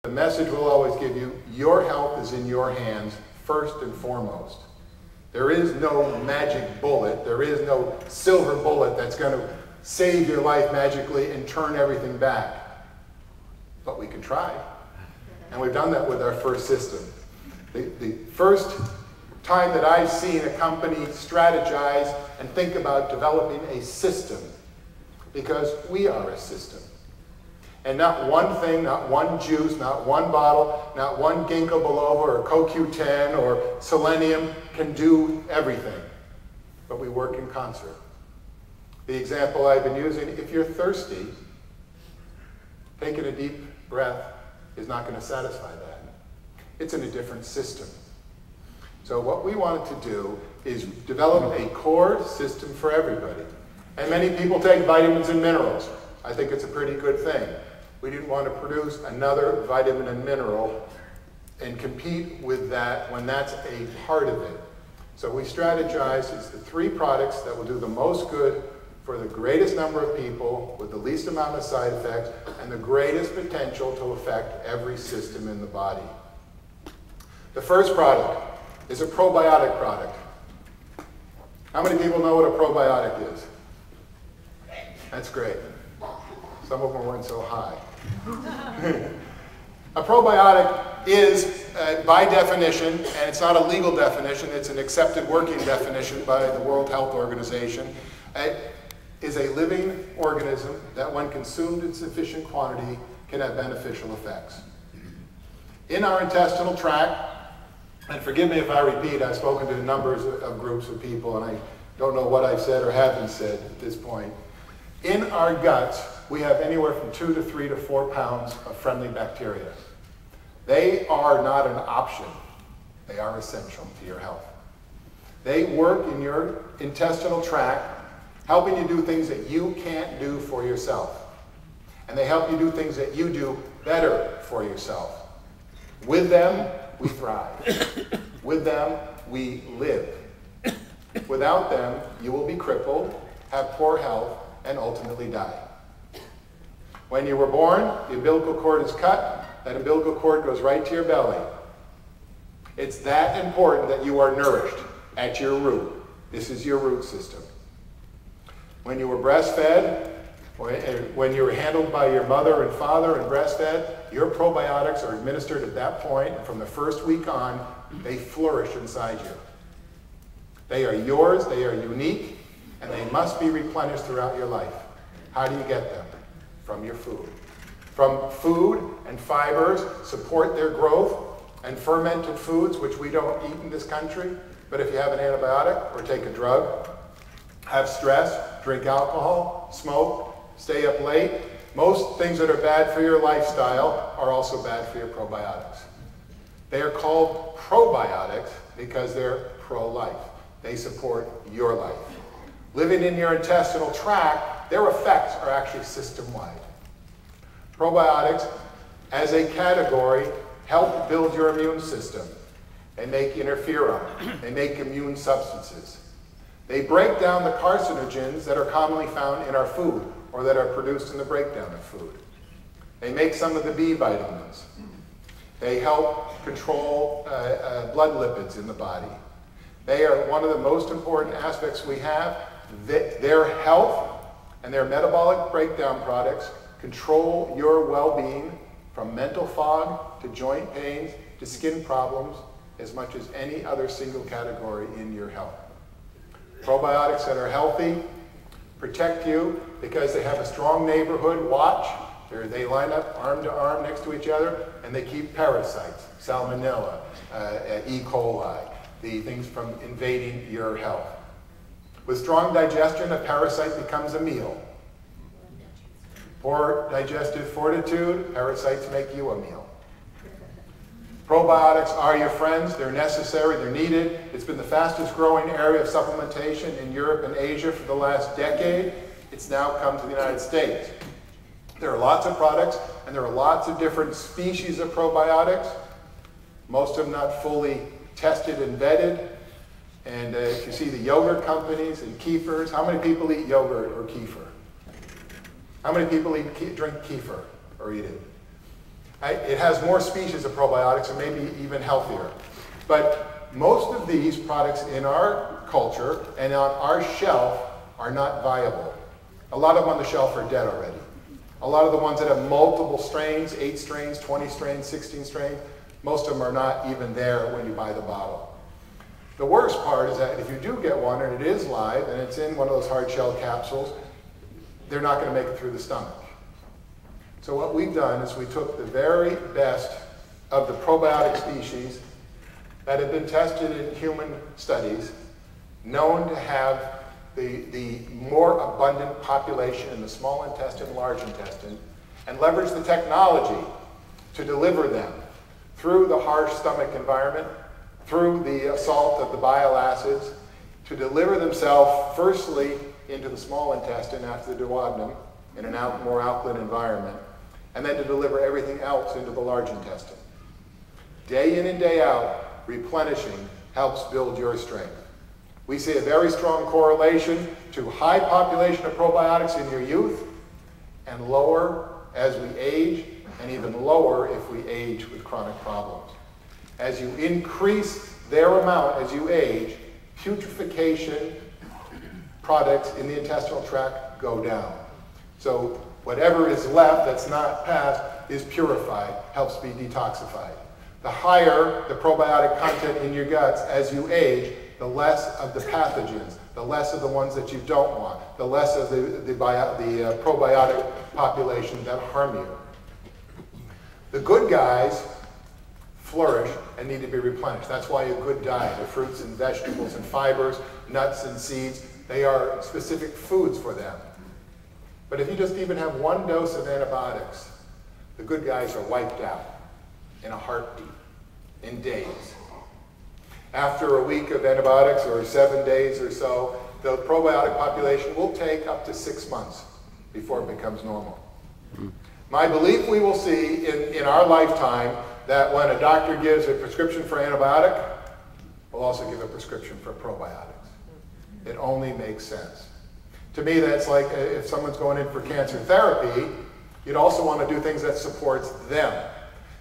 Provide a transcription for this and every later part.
The message we'll always give you, your health is in your hands first and foremost. There is no magic bullet. There is no silver bullet that's going to save your life magically and turn everything back. But we can try. And we've done that with our first system. The first time that I've seen a company strategize and think about developing a system, because we are a system. And not one thing, not one juice, not one bottle, not one ginkgo biloba or CoQ10 or selenium can do everything. But we work in concert. The example I've been using, if you're thirsty, taking a deep breath is not going to satisfy that. It's in a different system. So what we wanted to do is develop a core system for everybody. And many people take vitamins and minerals. I think it's a pretty good thing. We didn't want to produce another vitamin and mineral and compete with that when that's a part of it. So we strategized it's the 3 products that will do the most good for the greatest number of people with the least amount of side effects and the greatest potential to affect every system in the body. The first product is a probiotic product. How many people know what a probiotic is? That's great. Some of them weren't so high. A probiotic is, by definition, and it's not a legal definition, it's an accepted working definition by the World Health Organization, is a living organism that when consumed in sufficient quantity can have beneficial effects. In our intestinal tract, and forgive me if I repeat, I've spoken to numbers of groups of people and I don't know what I've said or haven't said at this point. In our guts, we have anywhere from 2 to 3 to 4 pounds of friendly bacteria. They are not an option. They are essential to your health. They work in your intestinal tract, helping you do things that you can't do for yourself. And they help you do things that you do better for yourself. With them, we thrive. With them, we live. Without them, you will be crippled, have poor health, and ultimately die. When you were born, the umbilical cord is cut. That umbilical cord goes right to your belly. It's that important that you are nourished at your root. This is your root system. When you were breastfed, when you were handled by your mother and father and breastfed, your probiotics are administered at that point, and from the first week on, they flourish inside you. They are yours, they are unique, and they must be replenished throughout your life. How do you get them? From your food. From food and fibers, support their growth, and fermented foods, which we don't eat in this country, but if you have an antibiotic or take a drug, have stress, drink alcohol, smoke, stay up late, most things that are bad for your lifestyle are also bad for your probiotics. They are called probiotics because they're pro-life. They support your life. Living in your intestinal tract, their effects are actually system-wide. Probiotics, as a category, help build your immune system. They make interferon. They make immune substances. They break down the carcinogens that are commonly found in our food or that are produced in the breakdown of food. They make some of the B vitamins. They help control blood lipids in the body. They are one of the most important aspects we have. Their health and their metabolic breakdown products control your well-being from mental fog to joint pains to skin problems as much as any other single category in your health. Probiotics that are healthy protect you because they have a strong neighborhood watch. They line up arm to arm next to each other and they keep parasites, salmonella, E. coli, the things from invading your health. With strong digestion, a parasite becomes a meal. Poor digestive fortitude, parasites make you a meal. Probiotics are your friends. They're necessary. They're needed. It's been the fastest growing area of supplementation in Europe and Asia for the last decade. It's now come to the United States. There are lots of products, and there are lots of different species of probiotics, most of them not fully tested and vetted. And if you see the yogurt companies and kefirs, how many people eat yogurt or kefir? How many people drink kefir or eat it? It has more species of probiotics and maybe even healthier. But most of these products in our culture and on our shelf are not viable. A lot of them on the shelf are dead already. A lot of the ones that have multiple strains, 8 strains, 20 strains, 16 strains, most of them are not even there when you buy the bottle. The worst part is that if you do get one and it is live and it's in one of those hard shell capsules, they're not going to make it through the stomach. So what we've done is we took the very best of the probiotic species that have been tested in human studies, known to have the more abundant population in the small intestine, large intestine, and leverage the technology to deliver them through the harsh stomach environment, through the assault of the bile acids, to deliver themselves firstly into the small intestine after the duodenum in a more alkaline environment, and then to deliver everything else into the large intestine. Day in and day out, replenishing helps build your strength. We see a very strong correlation to high population of probiotics in your youth and lower as we age, and even lower if we age with chronic problems. As you increase their amount as you age, putrefaction products in the intestinal tract go down. So whatever is left that's not passed is purified, helps be detoxified. The higher the probiotic content in your guts as you age, the less of the pathogens, the less of the ones that you don't want, the less of the probiotic population that harm you. The good guys flourish and need to be replenished. That's why a good diet of fruits and vegetables and fibers, nuts and seeds, they are specific foods for them. But if you just even have one dose of antibiotics, the good guys are wiped out in a heartbeat, in days. After a week of antibiotics, or 7 days or so, the probiotic population will take up to 6 months before it becomes normal. My belief we will see in our lifetime that when a doctor gives a prescription for antibiotic, we'll also give a prescription for probiotics. It only makes sense. To me, that's like if someone's going in for cancer therapy, you'd also want to do things that supports them.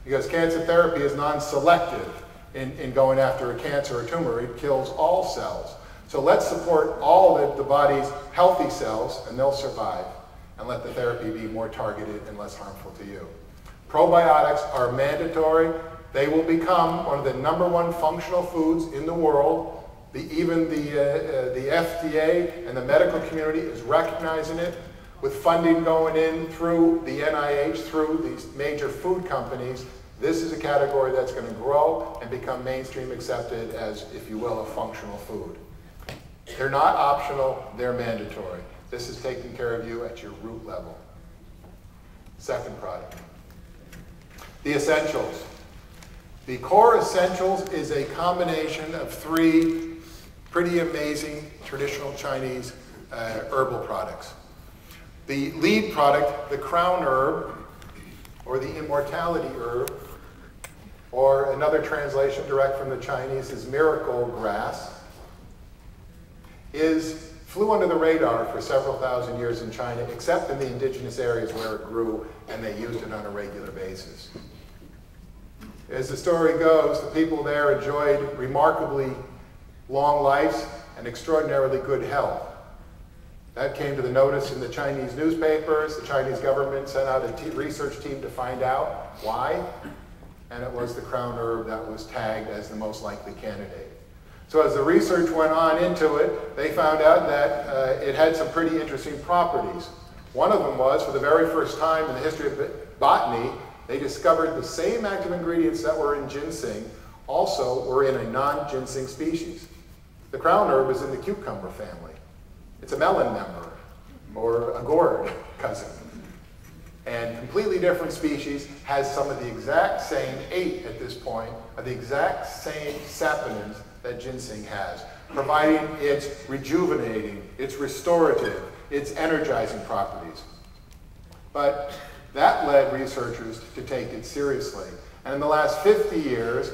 Because cancer therapy is non-selective in going after a cancer or tumor. It kills all cells. So let's support all of the body's healthy cells, and they'll survive. And let the therapy be more targeted and less harmful to you. Probiotics are mandatory. They will become one of the #1 functional foods in the world. Even the FDA and the medical community is recognizing it, with funding going in through the NIH, through these major food companies. This is a category that's going to grow and become mainstream accepted as, if you will, a functional food. They're not optional, they're mandatory. This is taking care of you at your root level. Second product. The essentials. The core essentials is a combination of 3 pretty amazing traditional Chinese herbal products. The lead product, the crown herb, or the immortality herb, or another translation direct from the Chinese is miracle grass, flew under the radar for several thousand years in China, except in the indigenous areas where it grew, and they used it on a regular basis. As the story goes, the people there enjoyed remarkably long lives and extraordinarily good health. That came to the notice in the Chinese newspapers. The Chinese government sent out a research team to find out why, and it was the crown herb that was tagged as the most likely candidate. So as the research went on into it, they found out that it had some pretty interesting properties. One of them was, for the very first time in the history of botany, they discovered the same active ingredients that were in ginseng also were in a non-ginseng species. The crown herb is in the cucumber family. It's a melon member, or a gourd cousin. And completely different species, has some of the exact same, 8 at this point, of the exact same saponins that ginseng has, providing its rejuvenating, its restorative, its energizing properties. But that led researchers to take it seriously. And in the last 50 years,